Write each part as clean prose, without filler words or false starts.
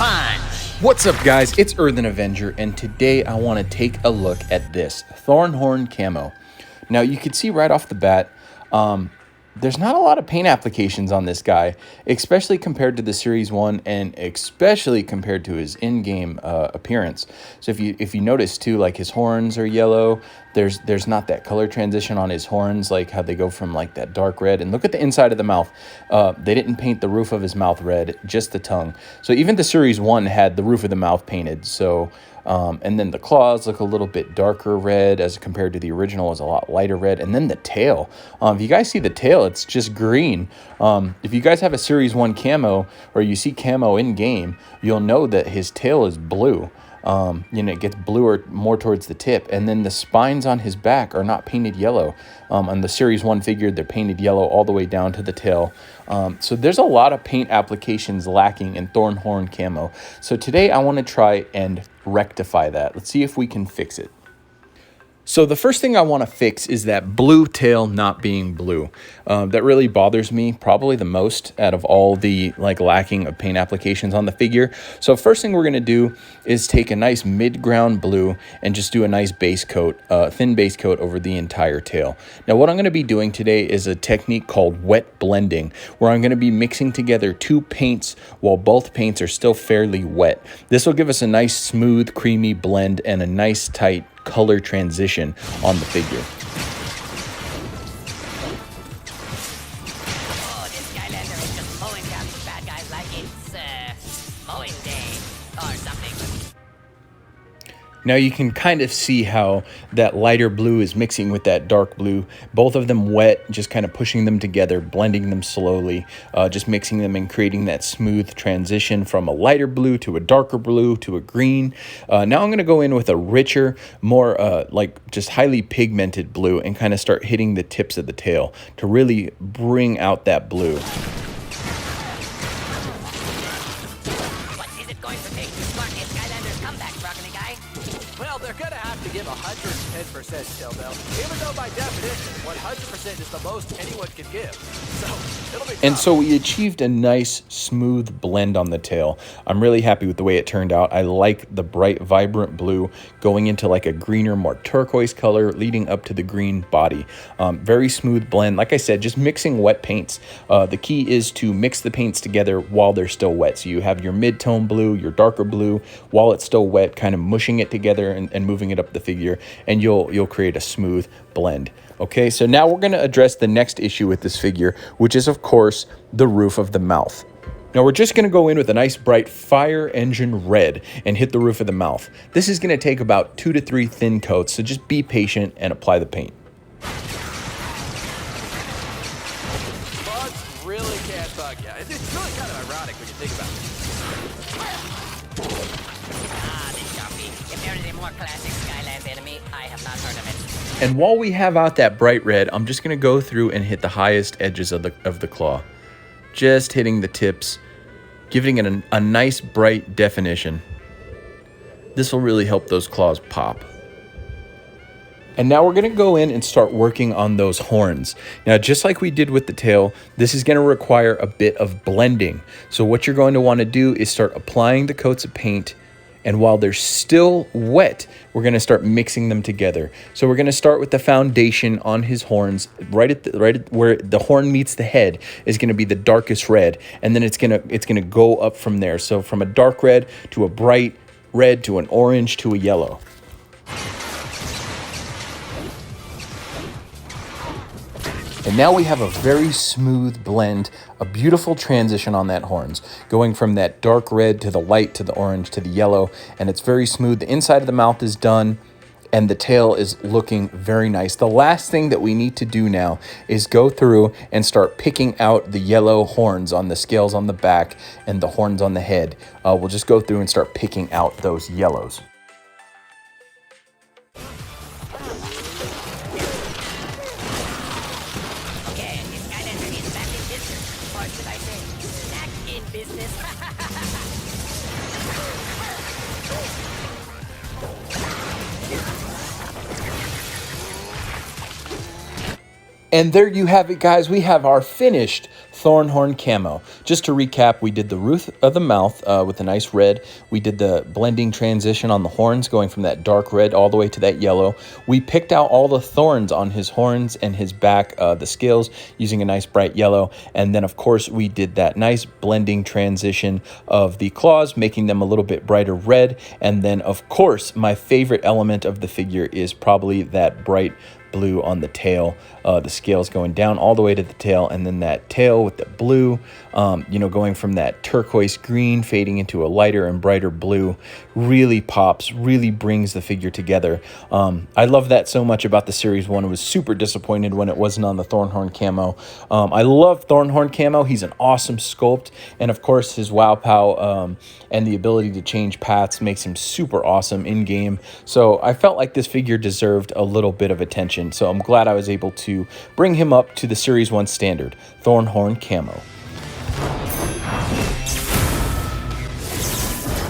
punch! What's up, guys? It's Earthen Avenger, and today I want to take a look at this Thorn Horn Camo. Now, you can see right off the bat, there's not a lot of paint applications on this guy, especially compared to the Series 1 and especially compared to his in-game appearance. So if you notice too, like his horns are yellow, there's not that color transition on his horns, like how they go from like that dark red. And look at the inside of the mouth. They didn't paint the roof of his mouth red, just the tongue. So even the Series 1 had the roof of the mouth painted. So and then the claws look a little bit darker red as compared to the original, is a lot lighter red. And then the tail, if you guys see the tail, it's just green. If you guys have a Series 1 Camo or you see Camo in game, you'll know that his tail is blue. It gets bluer more towards the tip, and then the spines on his back are not painted yellow. On the Series 1 figure, they're painted yellow all the way down to the tail. So there's a lot of paint applications lacking in Thorn Horn Camo. So today I want to try and rectify that. Let's see if we can fix it. So the first thing I want to fix is that blue tail not being blue. That really bothers me probably the most out of all the lacking of paint applications on the figure. So first thing we're going to do is take a nice mid-ground blue and just do a nice base coat, thin base coat over the entire tail. Now what I'm going to be doing today is a technique called wet blending, where I'm going to be mixing together two paints while both paints are still fairly wet. This will give us a nice smooth creamy blend and a nice tight color transition on the figure. Oh, this Skylander is just mowing down these bad guys like it's mowing day or something. Now you can kind of see how that lighter blue is mixing with that dark blue. Both of them wet, just kind of pushing them together, blending them slowly, just mixing them and creating that smooth transition from a lighter blue to a darker blue to a green. Now I'm going to go in with a richer, more just highly pigmented blue and kind of start hitting the tips of the tail to really bring out that blue. What is it going to take to spark a Skylander's comeback, Broccoli Guy? Well, they're gonna have to give 110% still, though. Even though by definition, 100% is the most anyone can give. So, it'll be tough. And so we achieved a nice smooth blend on the tail. I'm really happy with the way it turned out. I like the bright, vibrant blue going into like a greener, more turquoise color leading up to the green body. Very smooth blend. Like I said, just mixing wet paints. The key is to mix the paints together while they're still wet. So you have your mid-tone blue, your darker blue, while it's still wet, kind of mushing it together and moving it up the figure, and you'll create a smooth blend. Okay, so now we're going to address the next issue with this figure, which is of course the roof of the mouth. Now we're just going to go in with a nice bright fire engine red and hit the roof of the mouth. This is going to take about 2 to 3 thin coats, so just be patient and apply the paint. Bugs really can't bug you. It's really kind of ironic when you think about it. This Sharpie. If there is a more classic Skylands enemy, I have not heard of it. And while we have out that bright red, I'm just going to go through and hit the highest edges of the claw. Just hitting the tips, giving it a nice bright definition. This will really help those claws pop. And now we're going to go in and start working on those horns. Now, just like we did with the tail, this is going to require a bit of blending. So what you're going to want to do is start applying the coats of paint, and while they're still wet, we're going to start mixing them together. So we're going to start with the foundation on his horns. Right at where the horn meets the head is going to be the darkest red, and then it's going to go up from there. So from a dark red to a bright red to an orange to a yellow. And now we have a very smooth blend, a beautiful transition on that horns, going from that dark red to the light to the orange to the yellow, and it's very smooth. The inside of the mouth is done, and the tail is looking very nice. The last thing that we need to do now is go through and start picking out the yellow horns on the scales on the back and the horns on the head. We'll just go through and start picking out those yellows. And there you have it, guys. We have our finished Thornhorn Camo. Just to recap, we did the roof of the mouth with a nice red. We did the blending transition on the horns, going from that dark red all the way to that yellow. We picked out all the thorns on his horns and his back, the scales, using a nice bright yellow. And then, of course, we did that nice blending transition of the claws, making them a little bit brighter red. And then, of course, my favorite element of the figure is probably that bright blue on the tail, the scales going down all the way to the tail, and then that tail with the blue, you know, going from that turquoise green fading into a lighter and brighter blue, really pops, really brings the figure together. I love that so much about the Series 1. I was super disappointed when it wasn't on the Thornhorn Camo. I love Thornhorn Camo. He's an awesome sculpt, and of course his Wow Pow and the ability to change paths makes him super awesome in game. So I felt like this figure deserved a little bit of attention. So I'm glad I was able to bring him up to the Series 1 standard, Thornhorn Camo.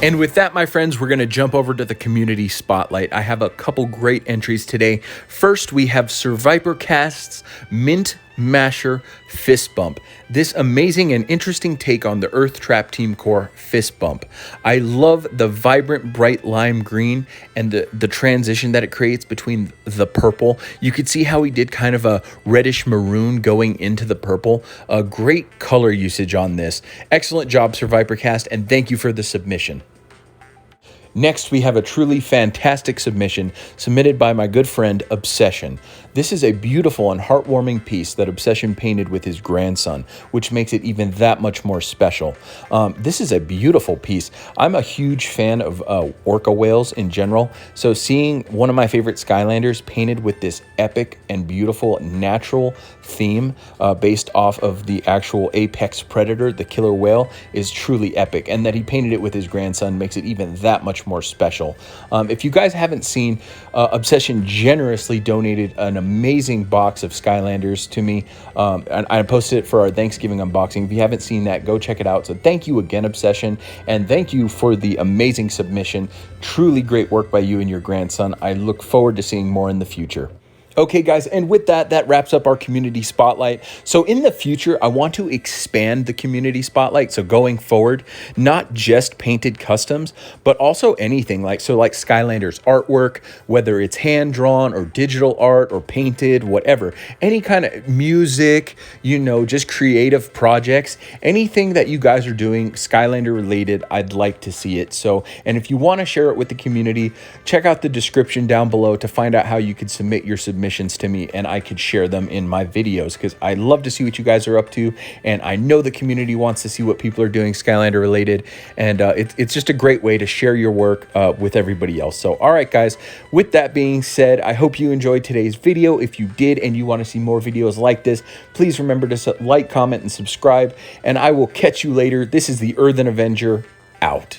And with that, my friends, we're going to jump over to the community spotlight. I have a couple great entries today. First, we have Sir Vipercast's Mint Masher Fist Bump. This amazing and interesting take on the Earth Trap Team Core Fist Bump. I love the vibrant, bright lime green and the transition that it creates between the purple. You could see how he did kind of a reddish maroon going into the purple. A great color usage on this. Excellent job, Sir Vipercast, and thank you for the submission. Next, we have a truly fantastic submission submitted by my good friend, Obsession. This is a beautiful and heartwarming piece that Obsession painted with his grandson, which makes it even that much more special. This is a beautiful piece. I'm a huge fan of orca whales in general, so seeing one of my favorite Skylanders painted with this epic and beautiful natural theme based off of the actual apex predator, the killer whale, is truly epic, and that he painted it with his grandson makes it even that much more special. If you guys haven't seen, Obsession generously donated an amazing box of Skylanders to me, and I posted it for our Thanksgiving unboxing. If you haven't seen that, go check it out. So thank you again, Obsession, and thank you for the amazing submission. Truly great work by you and your grandson. I look forward to seeing more in the future. Okay, guys, and with that, that wraps up our community spotlight. So in the future, I want to expand the community spotlight. So going forward, not just painted customs, but also anything like Skylanders artwork, whether it's hand-drawn or digital art or painted, whatever. Any kind of music, you know, just creative projects, anything that you guys are doing Skylander related, I'd like to see it. So, and if you want to share it with the community, check out the description down below to find out how you could submit your submissions to me and I could share them in my videos, because I love to see what you guys are up to, and I know the community wants to see what people are doing Skylander related, and it's just a great way to share your work with everybody else. So all right, guys, with that being said, I hope you enjoyed today's video. If you did and you want to see more videos like this, please remember to like, comment, and subscribe, and I will catch you later. This is the Earthen Avenger out.